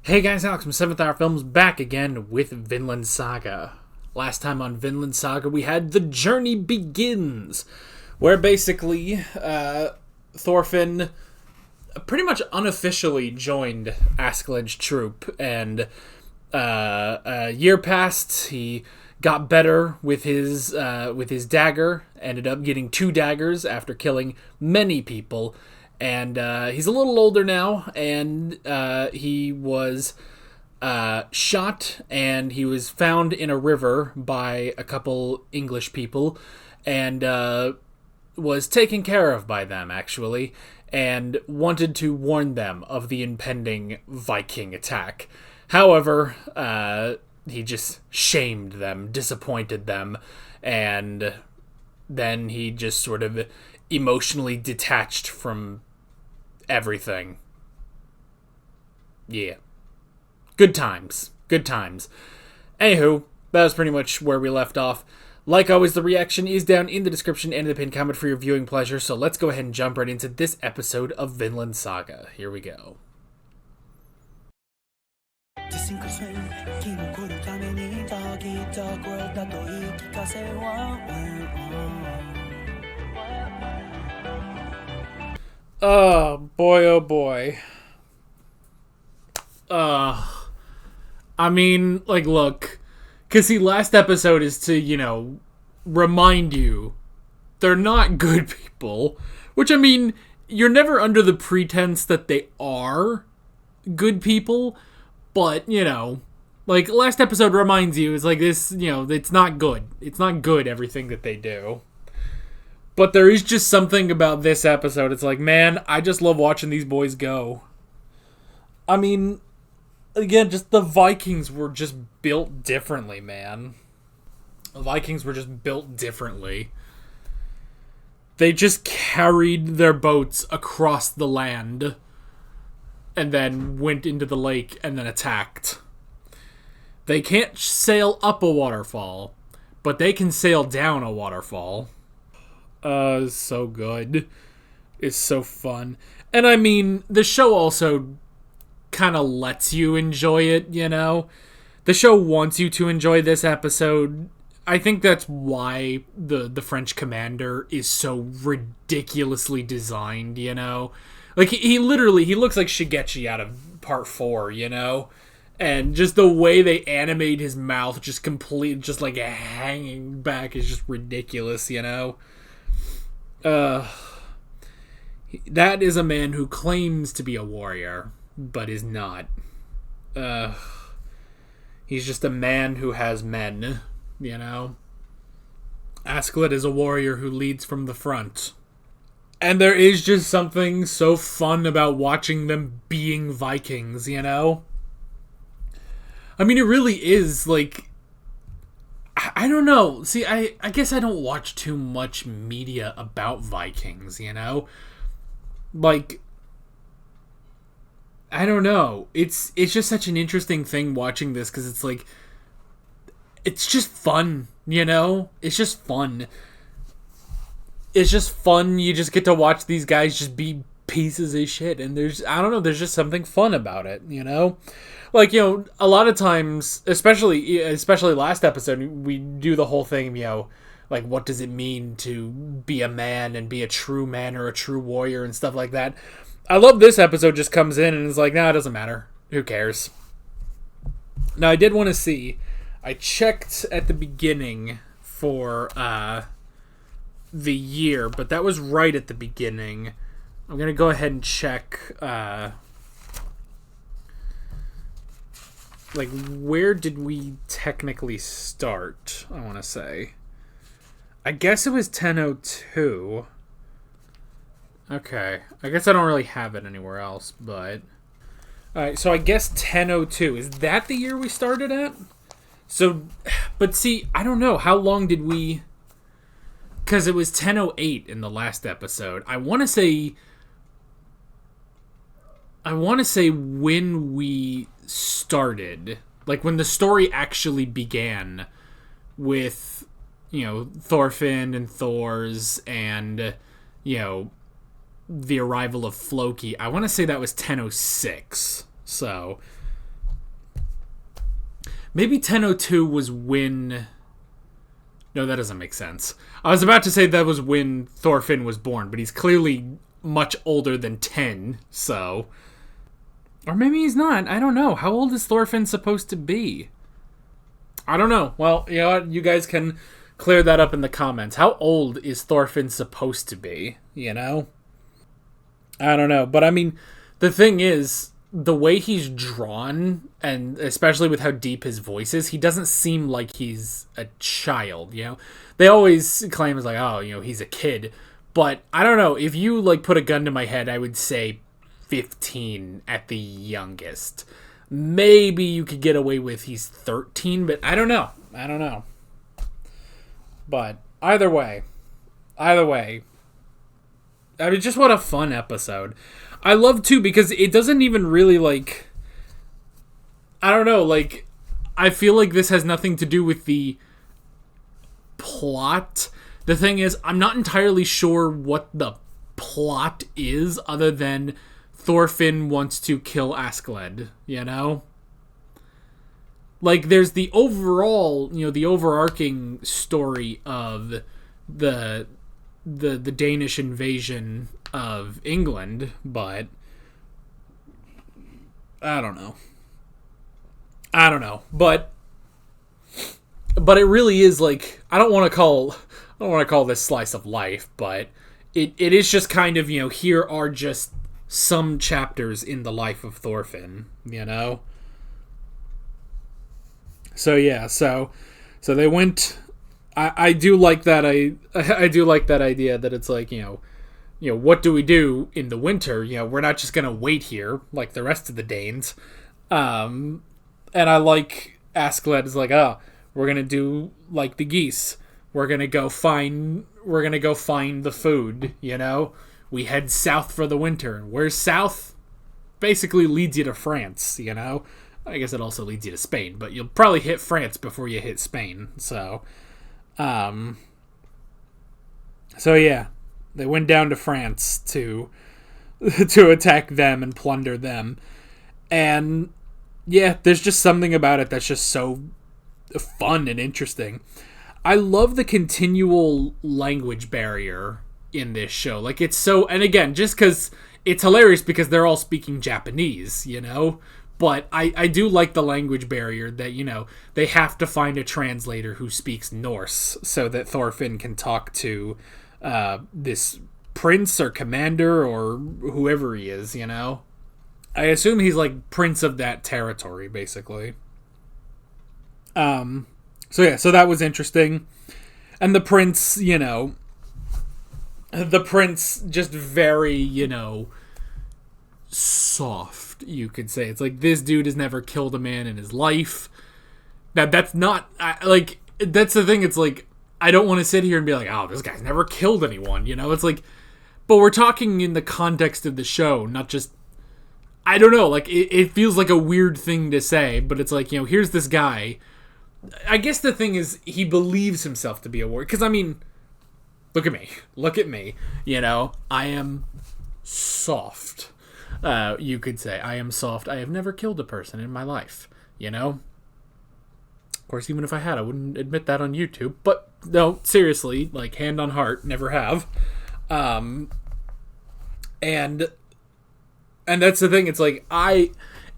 Hey guys, Alex from 7th Hour Films back again with Vinland Saga. Last time on Vinland Saga we had The Journey Begins, where basically Thorfinn pretty much unofficially joined Askeladd's troop, and a year passed. He got better with his dagger, ended up getting 2 daggers after killing many people. And he's a little older now, and he was shot, and he was found in a river by a couple English people, and was taken care of by them, actually, and wanted to warn them of the impending Viking attack. However, he just shamed them, disappointed them, and then he just sort of emotionally detached from everything. Yeah. Good times. Good times. Anywho, that was pretty much where we left off. Like always, the reaction is down in the description and in the pinned comment for your viewing pleasure, so let's go ahead and jump right into this episode of Vinland Saga. Here we go. Oh boy, oh boy. I mean, like, look, because the last episode is to, remind you they're not good people. Which, I mean, you're never under the pretense that they are good people, but, like, last episode reminds you, it's like this, it's not good. It's not good, everything that they do. But there is just something about this episode. It's like, man, I just love watching these boys go. I mean, again, just the Vikings were just built differently, man. The Vikings were just built differently. They just carried their boats across the land and then went into the lake and then attacked. They can't sail up a waterfall, but they can sail down a waterfall. It's so good. It's so fun. And I mean, the show also kind of lets you enjoy it, The show wants you to enjoy this episode. I think that's why the French commander is so ridiculously designed, Like, he looks like Shigechi out of part 4, And just the way they animate his mouth just like hanging back is just ridiculous, That is a man who claims to be a warrior, but is not. He's just a man who has men, Askeladd is a warrior who leads from the front. And there is just something so fun about watching them being Vikings, I mean, it really is, like, I don't know. See, I guess I don't watch too much media about Vikings, Like, I don't know. It's just such an interesting thing watching this, because it's like, it's just fun, It's just fun. It's just fun. You just get to watch these guys just be pieces of shit, and there's just something fun about it, Like, a lot of times, especially last episode, we do the whole thing, like, what does it mean to be a man and be a true man or a true warrior and stuff like that. I love this episode just comes in and is like, nah, it doesn't matter. Who cares? Now, I did want to see. I checked at the beginning for the year, but that was right at the beginning. I'm going to go ahead and check, like, where did we technically start, I want to say. I guess it was 10:02. Okay. I guess I don't really have it anywhere else, but... Alright, so I guess 10:02. Is that the year we started at? So, but see, I don't know. How long did we... Because it was 10:08 in the last episode. I want to say when we started. Like, when the story actually began with, Thorfinn and Thors and, the arrival of Floki. I want to say that was 10:06. So, Maybe 1002 was when... No, that doesn't make sense. I was about to say that was when Thorfinn was born, but he's clearly much older than 10, so... Or maybe he's not. I don't know. How old is Thorfinn supposed to be? I don't know. Well, you know what? You guys can clear that up in the comments. How old is Thorfinn supposed to be? You know? I don't know. But I mean, the thing is, the way he's drawn, and especially with how deep his voice is, he doesn't seem like he's a child, you know? They always claim it's like, oh, you know, he's a kid. But I don't know. If you, like, put a gun to my head, I would say 15 at the youngest. Maybe you could get away with he's 13, but I don't know. But either way, I mean, just what a fun episode. I love, too, because it doesn't even really, like... I don't know, like... I feel like this has nothing to do with the plot. The thing is, I'm not entirely sure what the plot is, other than Thorfinn wants to kill Askeladd, you know? Like, there's the overall, you know, the overarching story of the Danish invasion of England, but I don't know. But it really is like, I don't want to call this slice of life, but it is just kind of, you know, here are just some chapters in the life of Thorfinn, you know? So yeah, so they went. I do like that. I do like that idea that it's like, you know, what do we do in the winter? You know, we're not just gonna wait here like the rest of the Danes. And I like Askeladd is like, oh, we're gonna do like the geese. We're gonna go find the food. You know, we head south for the winter. Where's south? Basically leads you to France. You know. I guess it also leads you to Spain, but you'll probably hit France before you hit Spain. So yeah, they went down to France to attack them and plunder them. And yeah, there's just something about it that's just so fun and interesting. I love the continual language barrier in this show. Like, it's so, and again, just because it's hilarious because they're all speaking Japanese, you know? But I do like the language barrier that, you know, they have to find a translator who speaks Norse so that Thorfinn can talk to this prince or commander or whoever he is, you know? I assume he's like prince of that territory, basically. So yeah, so that was interesting. And the prince, you know, just very, you know, soft. You could say it's like, this dude has never killed a man in his life. Now that's not like, that's the thing. It's like, I don't want to sit here and be like, oh, this guy's never killed anyone, you know? It's like, but we're talking in the context of the show, not just, I don't know, like, it feels like a weird thing to say, but it's like, you know, here's this guy. I guess the thing is, he believes himself to be a warrior, because I mean, look at me, you know, I am soft. You could say, I am soft. I have never killed a person in my life, you know? Of course, even if I had, I wouldn't admit that on YouTube. But, no, seriously, like, hand on heart, never have. And that's the thing, it's like,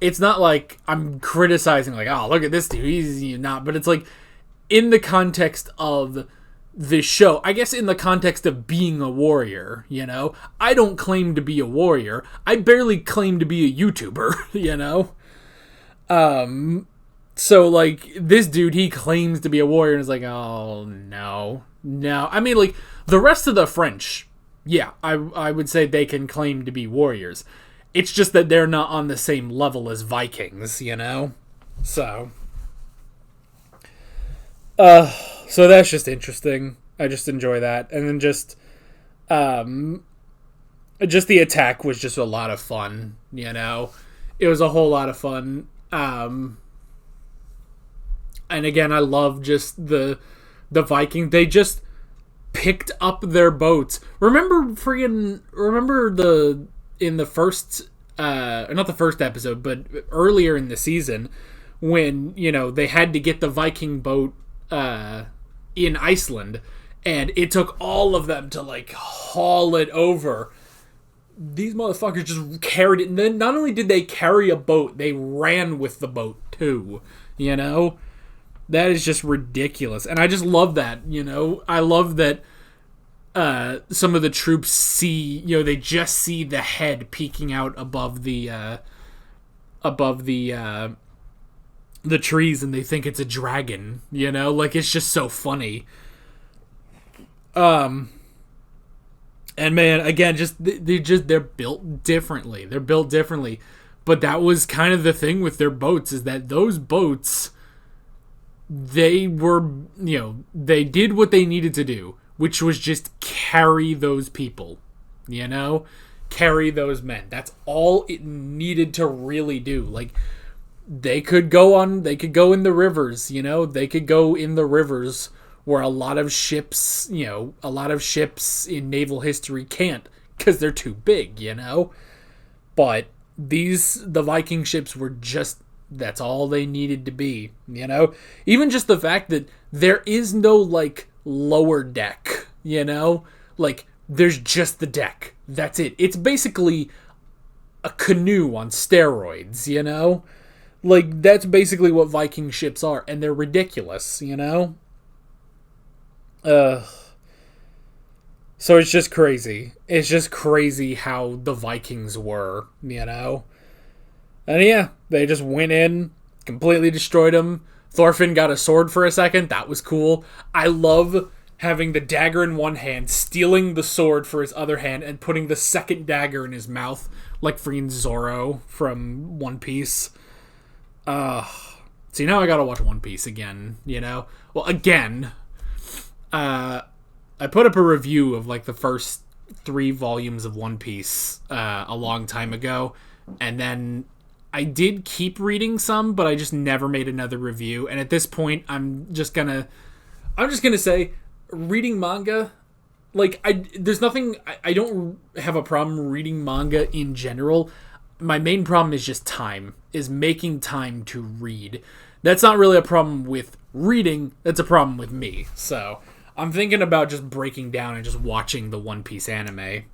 it's not like I'm criticizing, like, oh, look at this dude, he's not, but it's like, in the context of this show, I guess in the context of being a warrior, you know, I don't claim to be a warrior. I barely claim to be a YouTuber, you know? So, like, this dude, he claims to be a warrior, and it's like, oh, no. I mean, like, the rest of the French, yeah, I would say they can claim to be warriors. It's just that they're not on the same level as Vikings, you know? So that's just interesting. I just enjoy that. And then just the attack was just a lot of fun, you know? It was a whole lot of fun. And again, I love just the Viking. They just picked up their boats. Remember in the first, not the first episode, but earlier in the season, when, they had to get the Viking boat in Iceland, and it took all of them to, like, haul it over. These motherfuckers just carried it, and then not only did they carry a boat, they ran with the boat, too, That is just ridiculous, and I just love that, I love that some of the troops see, they just see the head peeking out above the trees, and they think it's a dragon, like, it's just so funny. And man, again, they're built differently. But that was kind of the thing with their boats, is that those boats, they were, they did what they needed to do, which was just carry those people, carry those men. That's all it needed to really do. Like, they could go in the rivers, they could go in the rivers where a lot of ships in naval history can't, because they're too big, But the Viking ships were just, that's all they needed to be, Even just the fact that there is no, like, lower deck, Like, there's just the deck. That's it. It's basically a canoe on steroids, Like, that's basically what Viking ships are, and they're ridiculous, So it's just crazy. It's just crazy how the Vikings were, And yeah, they just went in, completely destroyed them. Thorfinn got a sword for a second. That was cool. I love having the dagger in one hand, stealing the sword for his other hand, and putting the second dagger in his mouth, like freaking Zorro from One Piece. See, now I gotta watch One Piece again, Well, again, I put up a review of, like, the first 3 volumes of One Piece a long time ago, and then I did keep reading some, but I just never made another review. And at this point, I'm just gonna say, reading manga, like, there's nothing, I don't have a problem reading manga in general. My main problem is just time, is making time to read. That's not really a problem with reading, that's a problem with me. So I'm thinking about just breaking down and just watching the One Piece anime.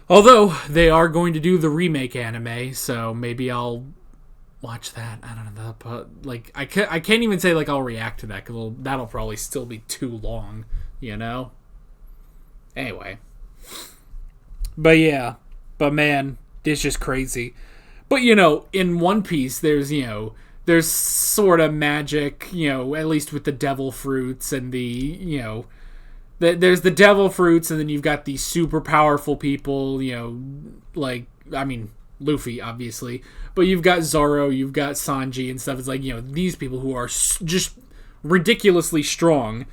Although, they are going to do the remake anime, so maybe I'll watch that. I don't know. But, like, I can't even say, like, I'll react to that, because that'll probably still be too long, Anyway. But yeah. But man, it's just crazy. But, in One Piece, there's sort of magic, at least with the devil fruits and there's the devil fruits, and then you've got these super powerful people, like, I mean, Luffy, obviously, but you've got Zoro, you've got Sanji and stuff. It's like, these people who are just ridiculously strong.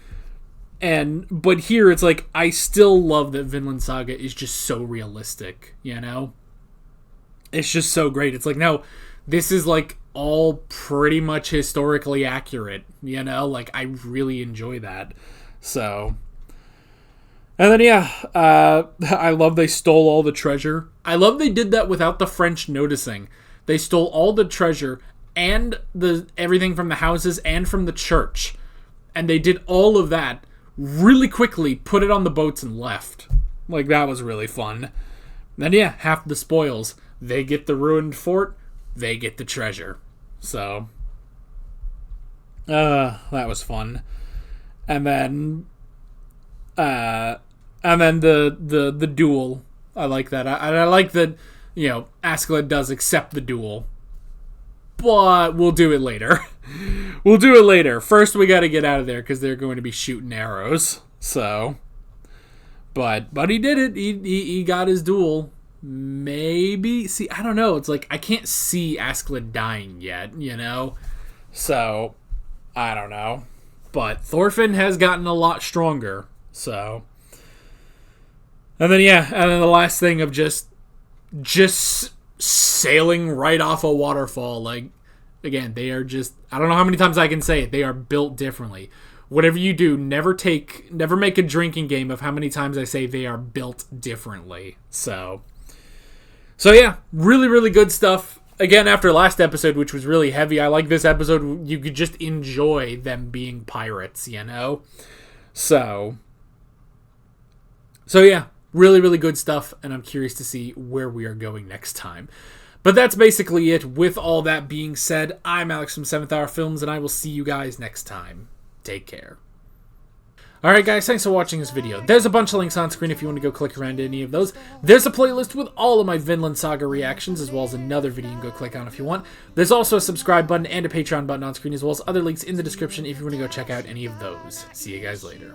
But here it's like, I still love that Vinland Saga is just so realistic, It's just so great. It's like, no, this is, like, all pretty much historically accurate, Like, I really enjoy that. So, and then, yeah, I love they stole all the treasure. I love they did that without the French noticing. They stole all the treasure and everything from the houses and from the church. And they did all of that really quickly, put it on the boats, and left. Like, that was really fun. Then, yeah, half the spoils. They get the ruined fort, they get the treasure. So, that was fun. And then, the duel. I like that. I like that, Askeladd does accept the duel. But we'll do it later. We'll do it later. First, we gotta get out of there, because they're going to be shooting arrows. So, but he did it. He got his duel. Maybe, see, I don't know. It's like, I can't see Askeladd dying yet, So, I don't know. But Thorfinn has gotten a lot stronger. So, and then, yeah, and then the last thing of just sailing right off a waterfall. Like, again, they are just, I don't know how many times I can say it, they are built differently. Whatever you do, never make a drinking game of how many times I say they are built differently. So yeah, really, really good stuff. again, after last episode, which was really heavy, I like this episode. You could just enjoy them being pirates, you know? So yeah, really, really good stuff, and I'm curious to see where we are going next time. But that's basically it. With all that being said, I'm Alex from 7th Hour Films, and I will see you guys next time. Take care. Alright guys, thanks for watching this video. There's a bunch of links on screen if you want to go click around any of those. There's a playlist with all of my Vinland Saga reactions, as well as another video you can go click on if you want. There's also a subscribe button and a Patreon button on screen, as well as other links in the description if you want to go check out any of those. See you guys later.